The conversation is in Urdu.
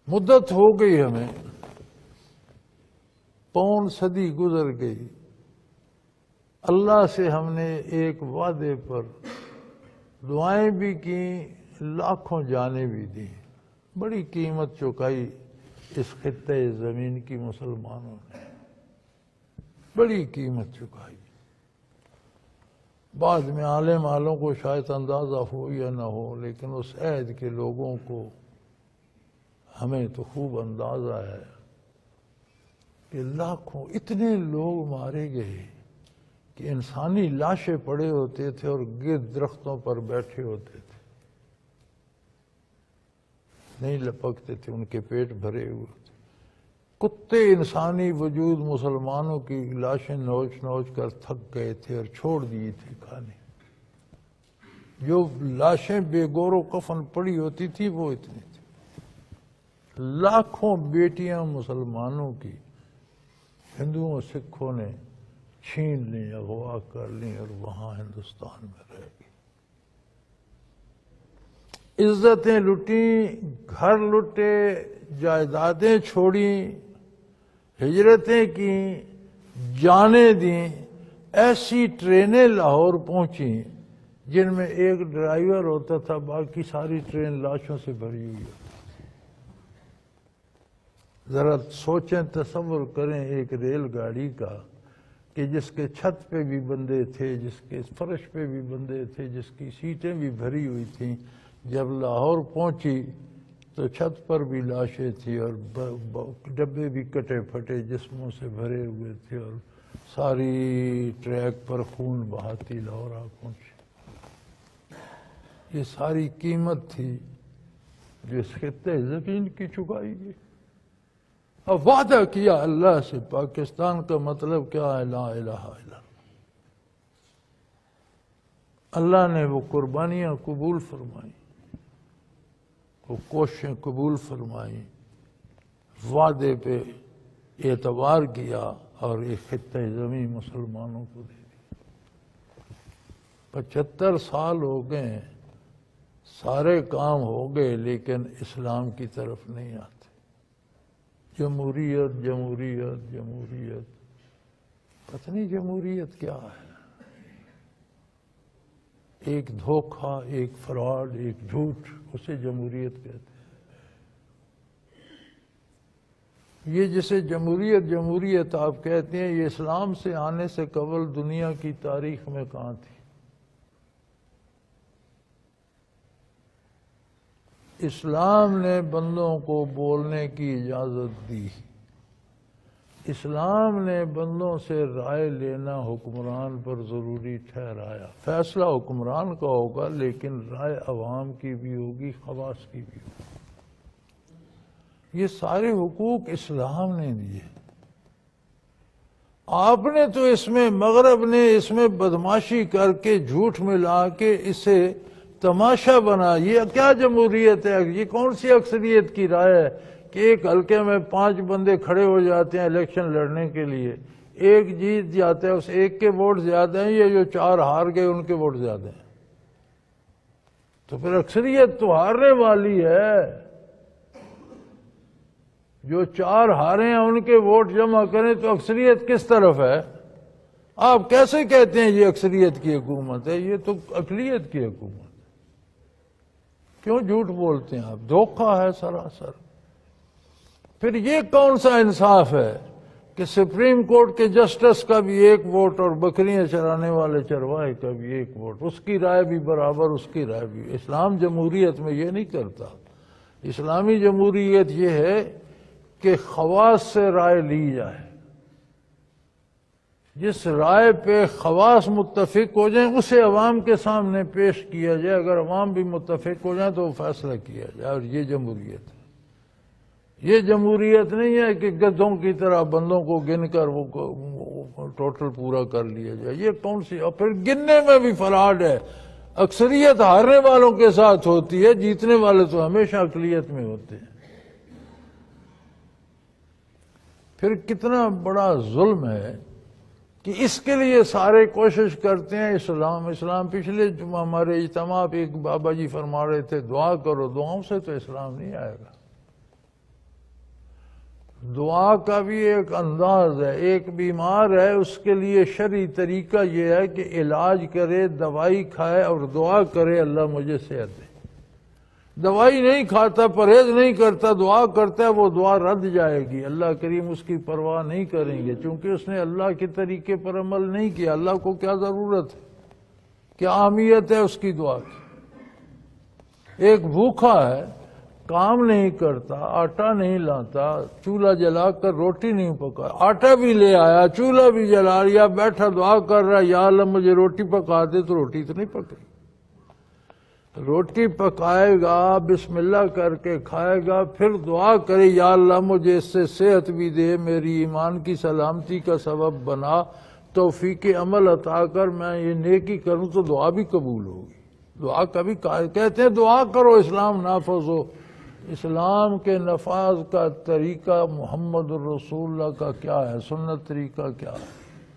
مدت ہو گئی ہمیں، پون صدی گزر گئی، اللہ سے ہم نے ایک وعدے پر دعائیں بھی کی، لاکھوں جانیں بھی دیں، بڑی قیمت چکائی اس خطے زمین کی مسلمانوں نے، بڑی قیمت چکائی۔ بعد میں عالم عالوں کو شاید اندازہ ہو یا نہ ہو، لیکن اس عہد کے لوگوں کو ہمیں تو خوب اندازہ ہے کہ لاکھوں اتنے لوگ مارے گئے کہ انسانی لاشیں پڑے ہوتے تھے اور گرد درختوں پر بیٹھے ہوتے تھے، نہیں لپکتے تھے، ان کے پیٹ بھرے ہوئے تھے۔ کتے انسانی وجود مسلمانوں کی لاشیں نوچ نوچ کر تھک گئے تھے اور چھوڑ دیے تھے کھانے۔ جو لاشیں بے گور و کفن پڑی ہوتی تھی وہ اتنی تھی۔ لاکھوں بیٹیاں مسلمانوں کی ہندوؤں سکھوں نے چھین لیں، اغوا کر لیں اور وہاں ہندوستان میں رہ گئی۔ عزتیں لٹیں، گھر لٹے، جائیدادیں چھوڑیں، ہجرتیں کیں، جانیں دیں، ایسی ٹرینیں لاہور پہنچیں جن میں ایک ڈرائیور ہوتا تھا، باقی ساری ٹرین لاشوں سے بھری ہوئی ہوتی۔ ذرا سوچیں، تصور کریں ایک ریل گاڑی کا کہ جس کے چھت پہ بھی بندے تھے، جس کے فرش پہ بھی بندے تھے، جس کی سیٹیں بھی بھری ہوئی تھیں، جب لاہور پہنچی تو چھت پر بھی لاشیں تھیں اور ڈبے بھی کٹے پھٹے جسموں سے بھرے ہوئے تھے، اور ساری ٹریک پر خون بہاتی لاہور آ پہنچی۔ یہ ساری قیمت تھی جو اس خطے زمین کی چکائی گئی۔ اب وعدہ کیا اللہ سے، پاکستان کا مطلب کیا ہے؟ لا الہ الا اللہ۔ اللہ نے وہ قربانیاں قبول فرمائیں، وہ کوششیں قبول فرمائیں، وعدے پہ اعتبار کیا اور ایک خطہ زمین مسلمانوں کو دے دی۔ 75 سال ہو گئے، سارے کام ہو گئے، لیکن اسلام کی طرف نہیں آتے۔ جمہوریت جمہوریت جمہوریت، پتہ نہیں جمہوریت کیا ہے؟ ایک دھوکہ، ایک فراڈ، ایک جھوٹ، اسے جمہوریت کہتے ہیں۔ یہ جسے جمہوریت جمہوریت آپ کہتے ہیں، یہ اسلام سے آنے سے قبل دنیا کی تاریخ میں کہاں تھی؟ اسلام نے بندوں کو بولنے کی اجازت دی، اسلام نے بندوں سے رائے لینا حکمران پر ضروری ٹھہرایا۔ فیصلہ حکمران کا ہوگا لیکن رائے عوام کی بھی ہوگی، خواص کی بھی ہوگی۔ یہ سارے حقوق اسلام نے دیے۔ آپ نے تو اس میں، مغرب نے اس میں بدماشی کر کے جھوٹ ملا کے اسے تماشا بنا۔ یہ کیا جمہوریت ہے؟ یہ کون سی اکثریت کی رائے ہے کہ ایک حلقے میں 5 بندے کھڑے ہو جاتے ہیں الیکشن لڑنے کے لیے، ایک جیت جاتا ہے، اس ایک کے ووٹ زیادہ ہیں، یہ جو 4 ہار گئے ان کے ووٹ زیادہ ہیں؟ تو پھر اکثریت تو ہارنے والی ہے۔ جو 4 ہارے ہیں ان کے ووٹ جمع کریں تو اکثریت کس طرف ہے؟ آپ کیسے کہتے ہیں یہ اکثریت کی حکومت ہے؟ یہ تو اقلیت کی حکومت ہے۔ کیوں جھوٹ بولتے ہیں آپ؟ دھوکہ ہے سراسر۔ پھر یہ کون سا انصاف ہے کہ سپریم کورٹ کے جسٹس کا بھی 1 ووٹ اور بکریاں چرانے والے چرواہے کا بھی 1 ووٹ، اس کی رائے بھی برابر، اس کی رائے بھی۔ اسلام جمہوریت میں یہ نہیں کرتا۔ اسلامی جمہوریت یہ ہے کہ خواص سے رائے لی جائے، جس رائے پہ خواص متفق ہو جائیں اسے عوام کے سامنے پیش کیا جائے، اگر عوام بھی متفق ہو جائیں تو وہ فیصلہ کیا جائے، اور یہ جمہوریت ہے۔ یہ جمہوریت نہیں ہے کہ گدھوں کی طرح بندوں کو گن کر وہ ٹوٹل پورا کر لیا جائے۔ یہ کون سی؟ اور پھر گننے میں بھی فراڈ ہے۔ اکثریت ہارنے والوں کے ساتھ ہوتی ہے، جیتنے والے تو ہمیشہ اقلیت میں ہوتے ہیں۔ پھر کتنا بڑا ظلم ہے کہ اس کے لیے سارے کوشش کرتے ہیں اسلام۔ پچھلے ہمارے اجتماع پہ ایک بابا جی فرما رہے تھے دعا کرو، دعاؤں سے تو اسلام نہیں آئے گا۔ دعا کا بھی ایک انداز ہے. ایک بیمار ہے اس کے لیے شرعی طریقہ یہ ہے کہ علاج کرے، دوائی کھائے اور دعا کرے اللہ مجھے صحت دے. دوائی نہیں کھاتا، پرہیز نہیں کرتا، دعا کرتا ہے، وہ دعا رد جائے گی. اللہ کریم اس کی پرواہ نہیں کریں گے، چونکہ اس نے اللہ کے طریقے پر عمل نہیں کیا. اللہ کو کیا ضرورت ہے، کیا اہمیت ہے اس کی دعا کی. ایک بھوکا ہے، کام نہیں کرتا، آٹا نہیں لاتا، چولہا جلا کر روٹی نہیں پکا، آٹا بھی لے آیا، چولہا بھی جلا لیا، بیٹھا دعا کر رہا یا اللہ مجھے روٹی پکا دے، تو روٹی تو نہیں پکئی. روٹی پکائے گا، بسم اللہ کر کے کھائے گا، پھر دعا کرے یا اللہ مجھے اس سے صحت بھی دے، میری ایمان کی سلامتی کا سبب بنا، توفیق عمل عطا کر، میں یہ نیکی کروں تو دعا بھی قبول ہوگی. دعا کبھی کہتے ہیں دعا کرو اسلام نافذ ہو. اسلام کے نفاذ کا طریقہ محمد الرسول اللہ کا کیا ہے، سنت طریقہ کیا ہے؟